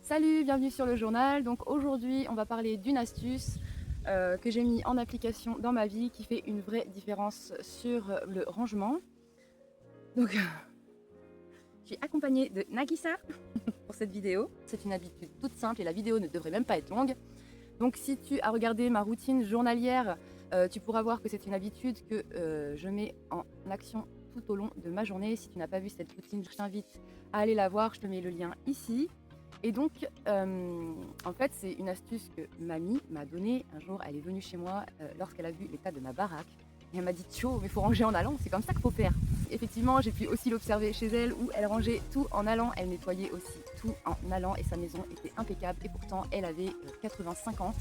Salut, bienvenue sur le journal. Donc aujourd'hui, on va parler d'une astuce que j'ai mis en application dans ma vie qui fait une vraie différence sur le rangement. Donc je suis accompagnée de Nagisa pour cette vidéo. C'est une habitude toute simple et la vidéo ne devrait même pas être longue. Donc si tu as regardé ma routine journalière, tu pourras voir que c'est une habitude que je mets en action tout au long de ma journée. Si tu n'as pas vu cette routine, je t'invite à aller la voir. Je te mets le lien ici. Et donc, en fait, c'est une astuce que mamie m'a donnée. Un jour, elle est venue chez moi lorsqu'elle a vu l'état de ma baraque. Et elle m'a dit Tcho, mais il faut ranger en allant, c'est comme ça qu'il faut faire. Effectivement, j'ai pu aussi l'observer chez elle où elle rangeait tout en allant. Elle nettoyait aussi tout en allant et sa maison était impeccable. Et pourtant, elle avait 85 ans.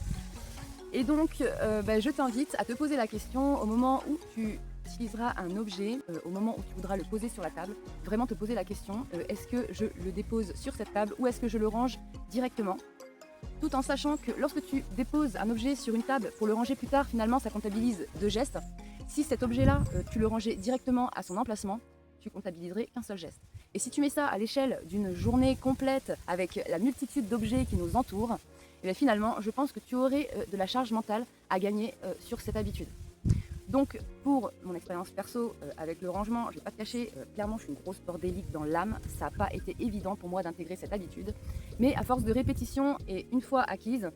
Et donc, je t'invite à te poser la question au moment où tu utiliseras un objet, au moment où tu voudras le poser sur la table, vraiment te poser la question, est-ce que je le dépose sur cette table ou est-ce que je le range directement? Tout en sachant que lorsque tu déposes un objet sur une table pour le ranger plus tard, finalement, ça comptabilise 2 gestes. Si cet objet-là, tu le rangeais directement à son emplacement, tu comptabiliserais qu'un seul geste. Et si tu mets ça à l'échelle d'une journée complète avec la multitude d'objets qui nous entourent, et bien finalement, je pense que tu aurais de la charge mentale à gagner sur cette habitude. Donc, pour mon expérience perso avec le rangement, je ne vais pas te cacher, clairement, je suis une grosse bordélique dans l'âme. Ça n'a pas été évident pour moi d'intégrer cette habitude. Mais à force de répétition et une fois acquise,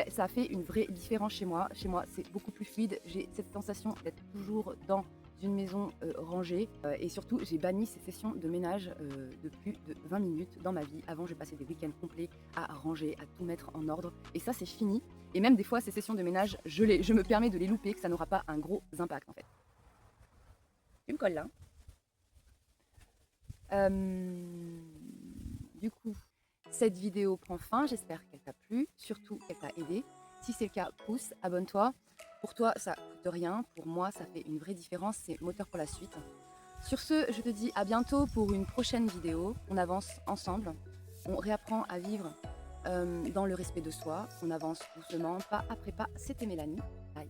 ça a fait une vraie différence chez moi. Chez moi, c'est beaucoup plus fluide. J'ai cette sensation d'être toujours dans une maison rangée. Et surtout, j'ai banni ces sessions de ménage de plus de 20 minutes dans ma vie. Avant, je passais des week-ends complets à ranger, à tout mettre en ordre. Et ça, c'est fini. Et même des fois, ces sessions de ménage, je me permets de les louper, que ça n'aura pas un gros impact en fait. Tu me colles là. Du coup, cette vidéo prend fin. J'espère qu'elle t'a plu, surtout qu'elle t'a aidé. Si c'est le cas, pousse, abonne-toi. Pour toi, ça coûte rien. Pour moi, ça fait une vraie différence. C'est moteur pour la suite. Sur ce, je te dis à bientôt pour une prochaine vidéo. On avance ensemble. On réapprend à vivre dans le respect de soi. On avance doucement, pas après pas. C'était Mélanie. Bye.